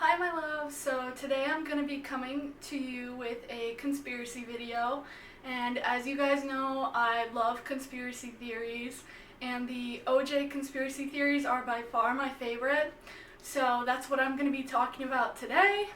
Hi my love, so today I'm going to be coming to you with a conspiracy video, and as you guys know, I love conspiracy theories, and the OJ conspiracy theories are by far my favorite, so that's what I'm going to be talking about today.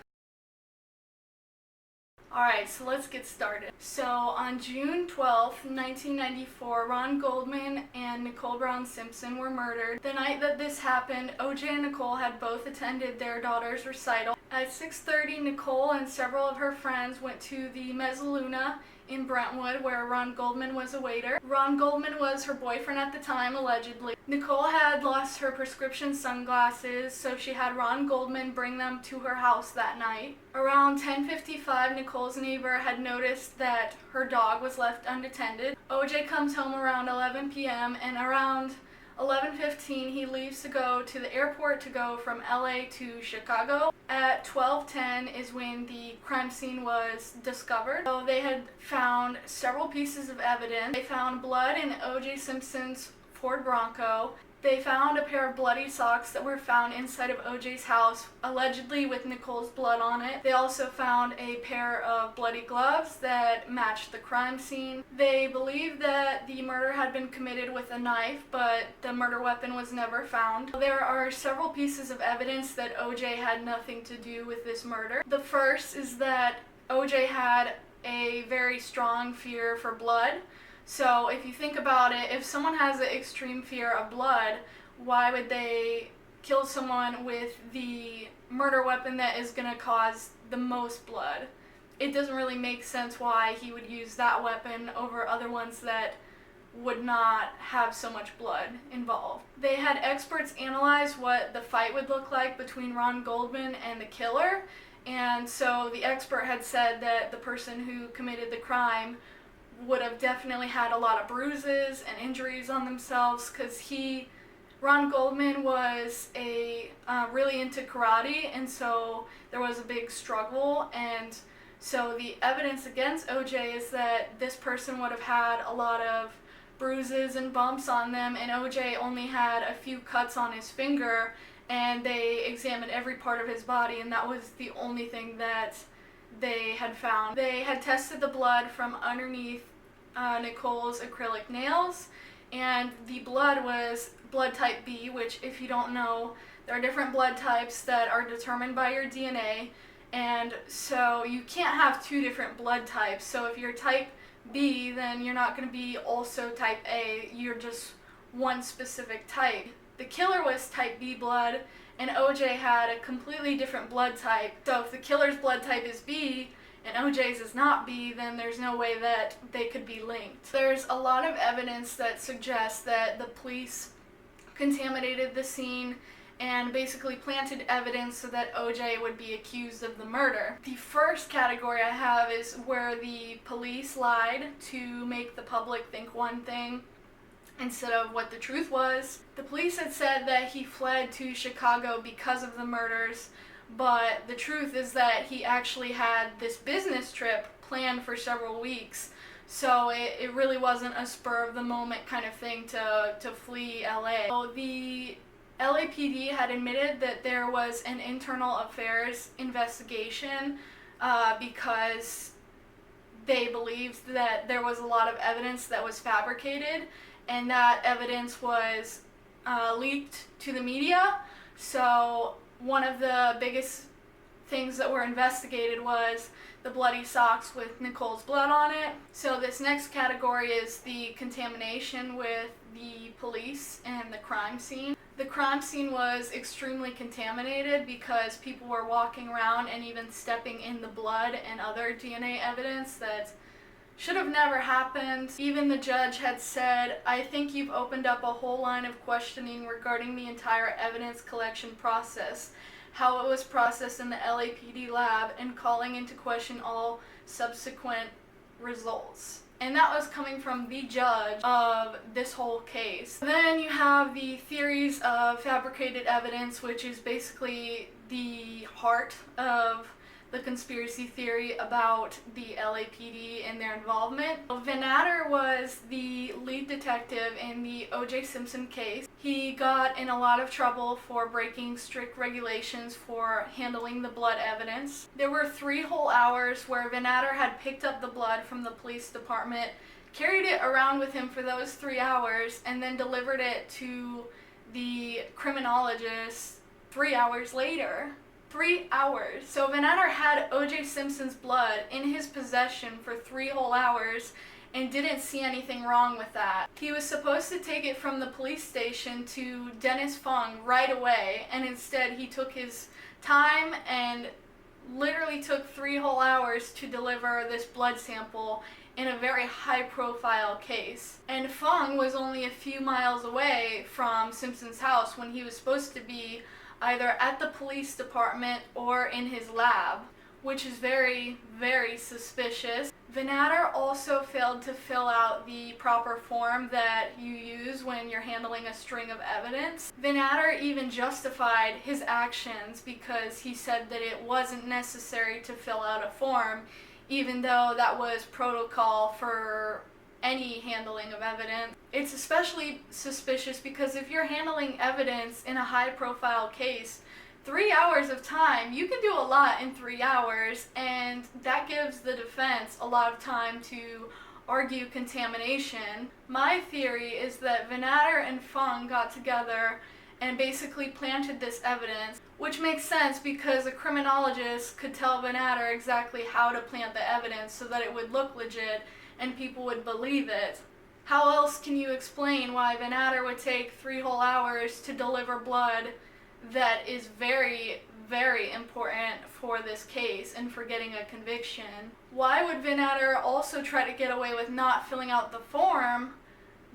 Alright, so let's get started. So on June 12th, 1994, Ron Goldman and Nicole Brown Simpson were murdered. The night that this happened, OJ and Nicole had both attended their daughter's recital. At 6:30, Nicole and several of her friends went to the Mezzaluna in Brentwood, where Ron Goldman was a waiter. Ron Goldman was her boyfriend at the time, allegedly. Nicole had lost her prescription sunglasses, so she had Ron Goldman bring them to her house that night. Around 10:55, Nicole's neighbor had noticed that her dog was left unattended. OJ comes home around 11 p.m. and around 11:15 he leaves to go to the airport to go from LA to Chicago. At 12:10 is when the crime scene was discovered. So they had found several pieces of evidence. They found blood in O.J. Simpson's Ford Bronco. They found a pair of bloody socks that were found inside of OJ's house, allegedly with Nicole's blood on it. They also found a pair of bloody gloves that matched the crime scene. They believe that the murder had been committed with a knife, but the murder weapon was never found. There are several pieces of evidence that OJ had nothing to do with this murder. The first is that OJ had a very strong fear for blood. So if you think about it, if someone has an extreme fear of blood, why would they kill someone with the murder weapon that is going to cause the most blood? It doesn't really make sense why he would use that weapon over other ones that would not have so much blood involved. They had experts analyze what the fight would look like between Ron Goldman and the killer, and so the expert had said that the person who committed the crime would have definitely had a lot of bruises and injuries on themselves, because Ron Goldman was really into karate, and so there was a big struggle, and so the evidence against OJ is that this person would have had a lot of bruises and bumps on them, and OJ only had a few cuts on his finger, and they examined every part of his body, and that was the only thing that they had found. They had tested the blood from underneath Nicole's acrylic nails, and the blood was blood type B, which, if you don't know, there are different blood types that are determined by your DNA, and so you can't have two different blood types. So if you're type B, then you're not going to be also type A, you're just one specific type. The killer was type B blood, and OJ had a completely different blood type. So if the killer's blood type is B and OJ's is not B, then there's no way that they could be linked. There's a lot of evidence that suggests that the police contaminated the scene and basically planted evidence so that OJ would be accused of the murder. The first category I have is where the police lied to make the public think one thing instead of what the truth was. The police had said that he fled to Chicago because of the murders, but the truth is that he actually had this business trip planned for several weeks, so it really wasn't a spur of the moment kind of thing to flee LA. So the LAPD had admitted that there was an internal affairs investigation because they believed that there was a lot of evidence that was fabricated, and that evidence was leaked to the media. So one of the biggest things that were investigated was the bloody socks with Nicole's blood on it. So this next category is the contamination with the police and the crime scene. The crime scene was extremely contaminated because people were walking around and even stepping in the blood and other DNA evidence that should have never happened. Even the judge had said, "I think you've opened up a whole line of questioning regarding the entire evidence collection process, how it was processed in the LAPD lab, and calling into question all subsequent results." And that was coming from the judge of this whole case. Then you have the theories of fabricated evidence, which is basically the heart of the conspiracy theory about the LAPD and their involvement. Van Natter was the lead detective in the O.J. Simpson case. He got in a lot of trouble for breaking strict regulations for handling the blood evidence. There were 3 whole hours where Van Natter had picked up the blood from the police department, carried it around with him for those 3 hours, and then delivered it to the criminologist 3 hours later. 3 hours. So Van Natter had O.J. Simpson's blood in his possession for 3 whole hours and didn't see anything wrong with that. He was supposed to take it from the police station to Dennis Fung right away, and instead he took his time and literally took 3 whole hours to deliver this blood sample in a very high-profile case. And Fung was only a few miles away from Simpson's house when he was supposed to be either at the police department or in his lab, which is very, very suspicious. Van Natter also failed to fill out the proper form that you use when you're handling a string of evidence. Van Natter even justified his actions because he said that it wasn't necessary to fill out a form, even though that was protocol for any handling of evidence. It's especially suspicious because if you're handling evidence in a high-profile case, 3 hours of time, you can do a lot in 3 hours, and that gives the defense a lot of time to argue contamination. My theory is that Van Natter and Fung got together and basically planted this evidence, which makes sense because a criminologist could tell Van Natter exactly how to plant the evidence so that it would look legit and people would believe it. How else can you explain why Van Natter would take 3 whole hours to deliver blood that is very, very important for this case and for getting a conviction? Why would Van Natter also try to get away with not filling out the form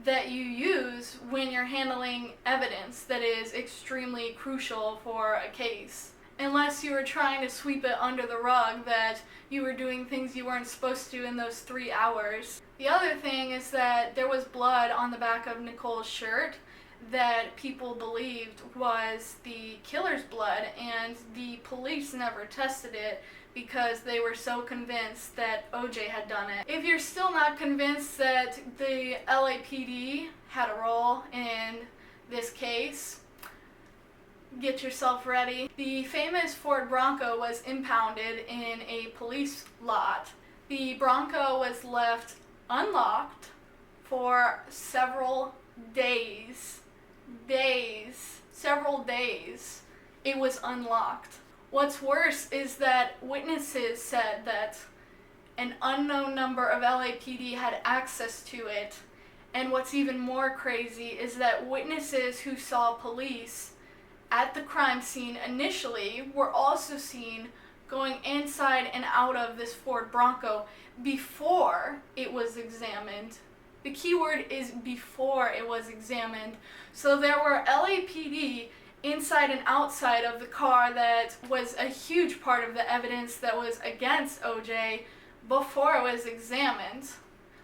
that you use when you're handling evidence that is extremely crucial for a case? Unless you were trying to sweep it under the rug that you were doing things you weren't supposed to in those 3 hours. The other thing is that there was blood on the back of Nicole's shirt that people believed was the killer's blood, and the police never tested it because they were so convinced that OJ had done it. If you're still not convinced that the LAPD had a role in this case, get yourself ready. The famous Ford Bronco was impounded in a police lot. The Bronco was left unlocked for several days. Several days. It was unlocked. What's worse is that witnesses said that an unknown number of LAPD had access to it. And what's even more crazy is that witnesses who saw police at the crime scene initially were also seen going inside and out of this Ford Bronco before it was examined. The key word is before it was examined. So there were LAPD inside and outside of the car that was a huge part of the evidence that was against OJ before it was examined.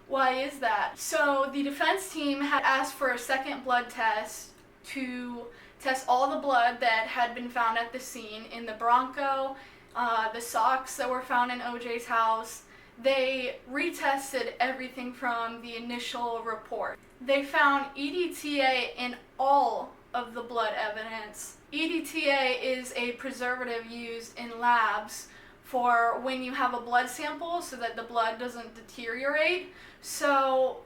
Why is that? So the defense team had asked for a second blood test to test all the blood that had been found at the scene in the Bronco, the socks that were found in OJ's house. They retested everything from the initial report. They found EDTA in all of the blood evidence. EDTA is a preservative used in labs for when you have a blood sample so that the blood doesn't deteriorate. So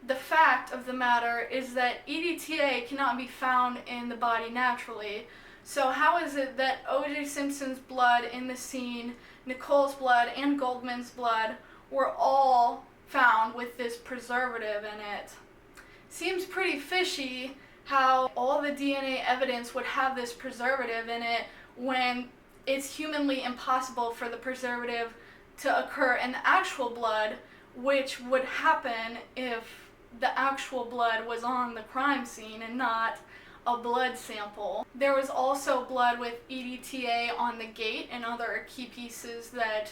the fact of the matter is that EDTA cannot be found in the body naturally. So how is it that O.J. Simpson's blood in the scene, Nicole's blood, and Goldman's blood were all found with this preservative in it? Seems pretty fishy how all the DNA evidence would have this preservative in it when it's humanly impossible for the preservative to occur in the actual blood, which would happen if the actual blood was on the crime scene and not a blood sample. There was also blood with EDTA on the gate and other key pieces that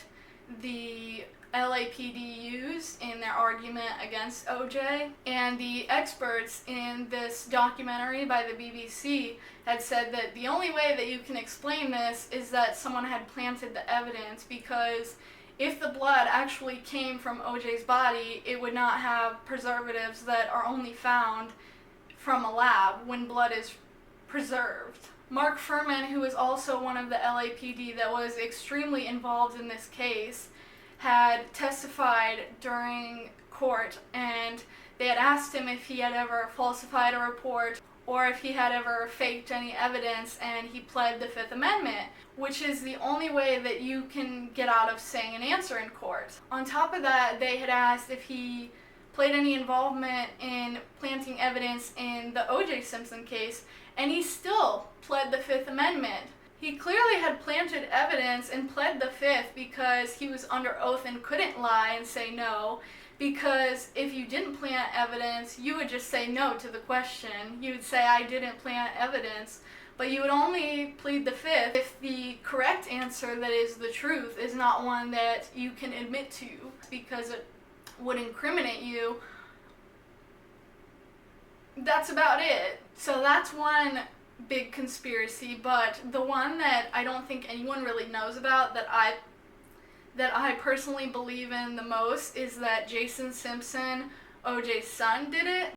the LAPD used in their argument against OJ. And the experts in this documentary by the BBC had said that the only way that you can explain this is that someone had planted the evidence, because if the blood actually came from OJ's body, it would not have preservatives that are only found from a lab when blood is preserved. Mark Furman, who is also one of the LAPD that was extremely involved in this case, had testified during court, and they had asked him if he had ever falsified a report or if he had ever faked any evidence, and he pled the Fifth Amendment, which is the only way that you can get out of saying an answer in court. On top of that, they had asked if he played any involvement in planting evidence in the O.J. Simpson case, and he still pled the Fifth Amendment. He clearly had planted evidence and pled the Fifth because he was under oath and couldn't lie and say no, because if you didn't plant evidence, you would just say no to the question. You would say, I didn't plant evidence, but you would only plead the Fifth if the correct answer, that is the truth, is not one that you can admit to because it would incriminate you. That's about it. So that's one big conspiracy, but the one that I don't think anyone really knows about, that I personally believe in the most, is that Jason Simpson, OJ's son, did it.